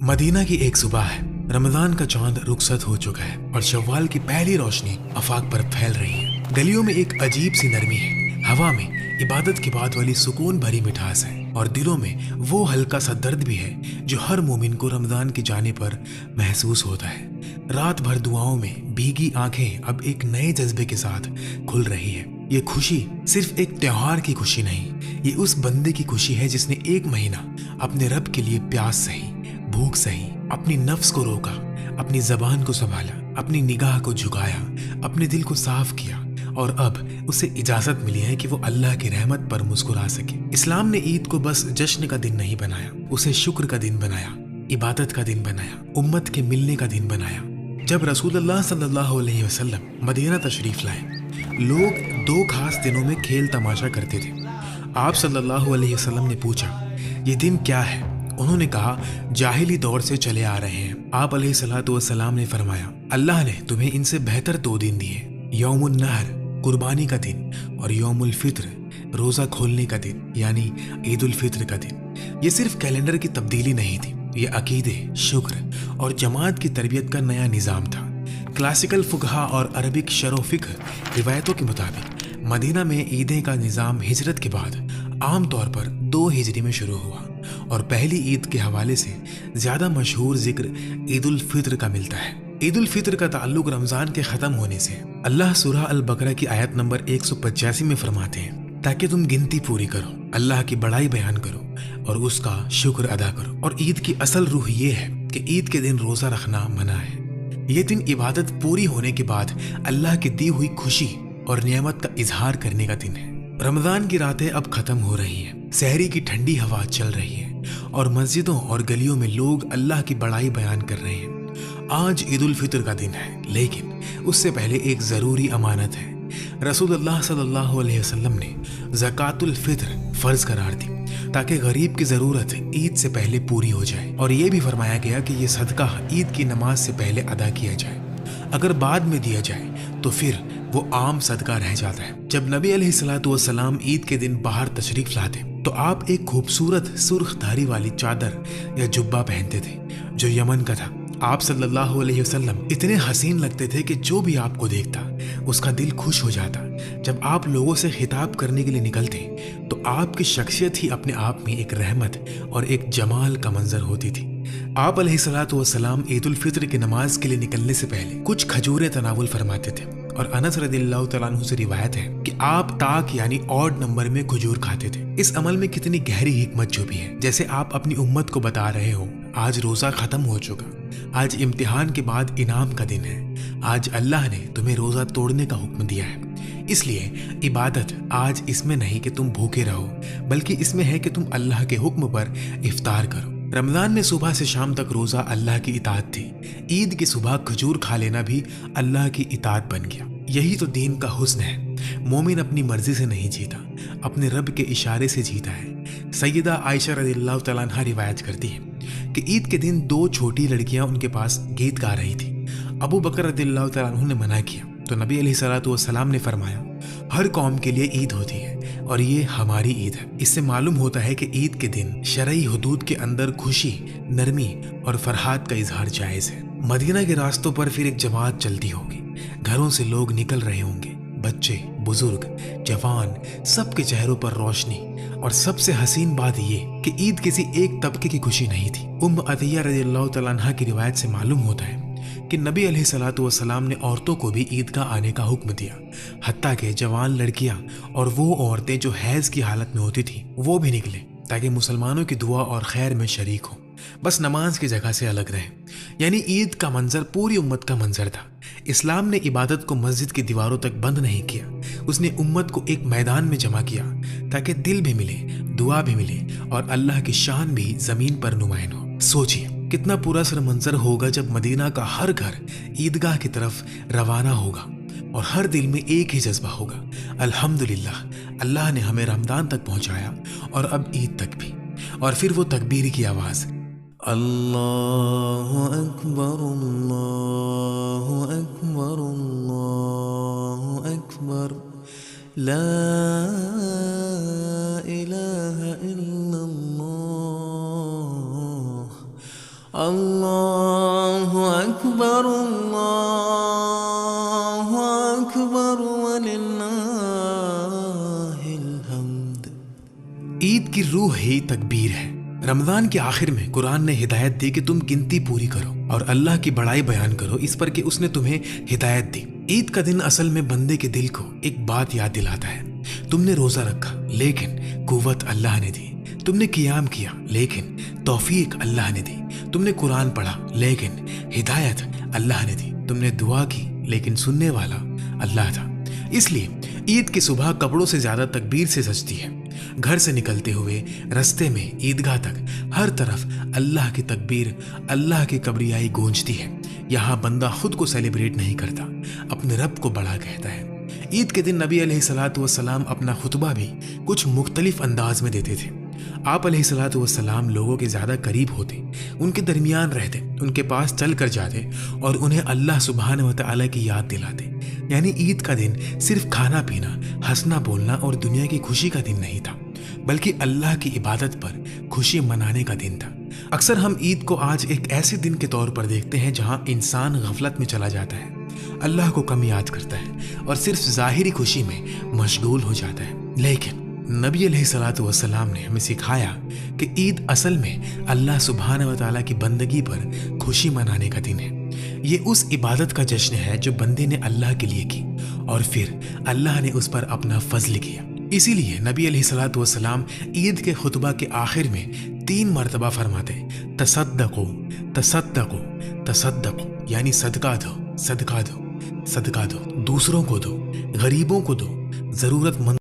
Medina की एक सुबह है। रमजान का चांद रुखसत हो चुका है और शव्वाल की पहली रोशनी आफाक पर फैल रही है। गलियों में एक अजीब सी नरमी है। हवा में इबादत के बाद वाली सुकून भरी मिठास है और दिलों में वो हल्का सा दर्द भी है जो हर मोमिन को रमजान की जाने पर महसूस होता है। रात भर दुआओं में भीगी आंखें अब एक नए जज्बे के साथ खुल रही है। ये खुशी सिर्फ एक त्योहार की खुशी नहीं, ये उस बंदे की खुशी है जिसने एक महीना अपने रब के लिए प्यास सही, भूख सही, अपनी नफ्स को रोका, अपनी जबान को संभाला, अपनी निगाह को झुकाया, अपने दिल को साफ किया और अब उसे इजाजत मिली है कि वो अल्लाह की रहमत पर मुस्कुरा सके। इस्लाम ने ईद को बस जश्न का दिन नहीं बनाया, उसे शुक्र का दिन बनाया, इबादत का दिन बनाया, उम्मत के मिलने का दिन बनाया। जब रसूलुल्लाह सल्लल्लाहु अलैहि वसल्लम मदीना तशरीफ लाए, लोग दो खास दिनों में खेल तमाशा करते थे। आप सल्लल्लाहु अलैहि वसल्लम ने पूछा, ये दिन क्या है? उन्होंने कहा, जाहिली दौर से चले आ रहे हैं। आप अलैहिस्सलातु वस्सलाम ने फरमाया, अल्लाह ने तुम्हें इनसे बेहतर दो दिन दिए, यौमुन नहर कुर्बानी का दिन और यौमुल फित्र रोजा खोलने का दिन यानी ईद उल फित्र का दिन। ये सिर्फ कैलेंडर की तब्दीली नहीं थी, ये अकीदे, शुक्र और जमात की तरबियत का नया निज़ाम था। क्लासिकल फुकहा और अरबिक शरह फिक्र रिवायतों के मुताबिक मदीना में ईदें का निज़ाम हिजरत के बाद आम तौर पर 2 हिजरी में शुरू हुआ और पहली ईद के हवाले से ज़्यादा मशहूर जिक्र ईद उल फित्र का मिलता है। ईद उल फित्र का ताल्लुक रमज़ान के ख़त्म होने से। अल्लाह सूरह अल बकरा की आयत नंबर 185 में फरमाते हैं, ताकि तुम गिनती पूरी करो, अल्लाह की बड़ाई बयान करो और उसका शुक्र अदा करो। और ईद की असल रूह ये है कि ईद के दिन रोज़ा रखना मना है। ये दिन इबादत पूरी होने के बाद अल्लाह की दी हुई खुशी और नियामत का इजहार करने का दिन है। रमज़ान की रातें अब ख़त्म हो रही हैं, सहरी की ठंडी हवा चल रही है और मस्जिदों और गलियों में लोग अल्लाह की बड़ाई बयान कर रहे हैं। आज ईद उल फित्र का दिन है, लेकिन उससे पहले एक ज़रूरी अमानत है। रसूलुल्लाह सल्लल्लाहु अलैहि वसल्लम ने ज़कातुल फित्र फ़र्ज करार दी ताकि गरीब की ज़रूरत ईद से पहले पूरी हो जाए और ये भी फरमाया गया कि ये सदका ईद की नमाज से पहले अदा किया जाए। अगर बाद में दिया जाए तो फिर वो आम सदका रह जाता है। जब नबी अलैहिस्सलातु वस्सलाम ईद के दिन बाहर तशरीफ लाते तो आप एक खूबसूरत सुर्ख धारी वाली चादर या जुब्बा पहनते थे जो यमन का था। आप सल्लल्लाहु अलैहि वसल्लम इतने हसीन लगते थे कि जो भी आपको देखता उसका दिल खुश हो जाता। जब आप लोगों से खिताब करने के लिए निकलते तो आपकी शख्सियत ही अपने आप में एक रहमत और एक जमाल का मंजर होती थी। आप अलैहिस्सलातु वस्सलाम ईद उल फित्र की नमाज के लिए निकलने से पहले कुछ खजूरें तनावुल फरमाते थे और अनस रदियल्लाहु तआला अन्हु से रिवायत है कि आप ताक यानी ऑड नंबर में खजूर खाते थे। इस अमल में कितनी गहरी हिकमत छुपी है। जैसे आप अपनी उम्मत को बता रहे हो, आज रोजा खत्म हो चुका, आज इम्तिहान के बाद इनाम का दिन है, आज अल्लाह ने तुम्हें रोजा तोड़ने का हुक्म दिया है। इसलिए इबादत आज इसमें नहीं कि तुम भूखे रहो, बल्कि इसमें है कि तुम अल्लाह के हुक्म पर इफ्तार करो। रमजान में सुबह से शाम तक रोजा अल्लाह की इताअत थी। ईद की सुबह खजूर खा लेना भी अल्लाह की इताअत बन गया। यही तो दीन का हुस्न है। मोमिन अपनी मर्जी से नहीं जीता, अपने रब के इशारे से जीता है। सैयदा आयशा रज़ियल्लाहु तआला अन्हा रिवायत करती है कि ईद के दिन 2 छोटी लड़कियां उनके पास गीत गा रही थी। अबू बकर रज़ियल्लाहु तआला अन्हु ने मना किया तो नबी अलैहिस्सलातु वस्सलाम ने फरमाया, हर कौम के लिए ईद होती है और ये हमारी ईद है। इससे मालूम होता है कि ईद के दिन शरई हुदूद के अंदर खुशी, नरमी और फरहात का इजहार जायज़ है। मदीना के रास्तों पर फिर एक जमात चलती होगी, घरों से लोग निकल रहे होंगे, बच्चे, बुजुर्ग, जवान, सबके चेहरों पर रोशनी। और सबसे हसीन बात ये कि ईद किसी एक तबके की खुशी नहीं थी। उम्म अतिया रज़ियल्लाहु तआला अन्हा की रिवायत से मालूम होता है कि नबी अलैहिस्सलातु वस्सलाम ने औरतों को भी ईद का आने का हुक्म दिया। हत्ता के जवान लड़कियां और वो औरतें जो हैज की हालत में होती थी वो भी निकले ताकि मुसलमानों की दुआ और खैर में शरीक हो, बस नमाज की जगह से अलग रहे। यानी ईद का मंजर पूरी उम्मत का मंजर था। इस्लाम ने इबादत को मस्जिद की दीवारों तक बंद नहीं किया, उसने उम्मत को एक मैदान में जमा किया ताकि दिल भी मिले, दुआ भी मिले और अल्लाह की शान भी जमीन पर नुमायन हो। सोचिए कितना पुरअसर मंजर होगा जब मदीना का हर घर ईदगाह की तरफ रवाना होगा और हर दिल में एक ही जज्बा होगा, अल्हम्दुलिल्लाह, अल्लाह ने हमें रमजान तक पहुंचाया और अब ईद तक भी। और फिर वो तकबीर की आवाज़, अल्लाहु अकबर, अल्लाहु अकबर, अल्लाहु अकबर, ला इलाहा इल्लल्लाह, اللہ اکبر اللہ اکبر وللہ الحمد۔ عید کی روح ہی تکبیر ہے۔ رمضان کے آخر میں قرآن نے ہدایت دی کہ تم گنتی پوری کرو اور اللہ کی بڑائی بیان کرو اس پر کہ اس نے تمہیں ہدایت دی۔ عید کا دن اصل میں بندے کے دل کو ایک بات یاد دلاتا ہے، تم نے روزہ رکھا لیکن قوت اللہ نے دی، تم نے قیام کیا لیکن توفیق اللہ نے دی، تم نے قرآن پڑھا لیکن ہدایت اللہ نے دی، تم نے دعا کی لیکن سننے والا اللہ تھا۔ اس لیے عید کی صبح کپڑوں سے زیادہ تکبیر سے سجتی ہے۔ گھر سے نکلتے ہوئے رستے میں عیدگاہ تک ہر طرف اللہ کی تکبیر، اللہ کی کبریائی گونجتی ہے۔ یہاں بندہ خود کو سیلیبریٹ نہیں کرتا، اپنے رب کو بڑا کہتا ہے۔ عید کے دن نبی علیہ الصلوۃ والسلام اپنا خطبہ بھی کچھ مختلف انداز میں دیتے تھے۔ آپ علیہ الصلوۃ والسلام لوگوں کے زیادہ قریب ہوتے، ان کے درمیان رہتے، ان کے پاس چل کر جاتے اور انہیں اللہ سبحانہ و تعالیٰ کی یاد دلاتے۔ یعنی عید کا دن صرف کھانا پینا، ہنسنا بولنا اور دنیا کی خوشی کا دن نہیں تھا، بلکہ اللہ کی عبادت پر خوشی منانے کا دن تھا۔ اکثر ہم عید کو آج ایک ایسے دن کے طور پر دیکھتے ہیں جہاں انسان غفلت میں چلا جاتا ہے، اللہ کو کم یاد کرتا ہے اور صرف ظاہری خوشی میں مشغول ہو جاتا ہے۔ لیکن نبی علیہ الصلوۃ والسلام نے ہمیں سکھایا کہ عید اصل میں اللہ سبحانہ و تعالیٰ کی بندگی پر خوشی منانے کا دن ہے۔ یہ اس عبادت کا جشن ہے جو بندے نے اللہ کے لیے کی اور پھر اللہ نے اس پر اپنا فضل کیا۔ اسی لیے نبی علیہ الصلوۃ والسلام عید کے خطبہ کے آخر میں 3 مرتبہ فرماتے، تصدقوا تصدقوا تصدقوا، یعنی صدقہ دو صدقہ دو صدقہ دو، دوسروں کو دو، غریبوں کو دو، ضرورت مند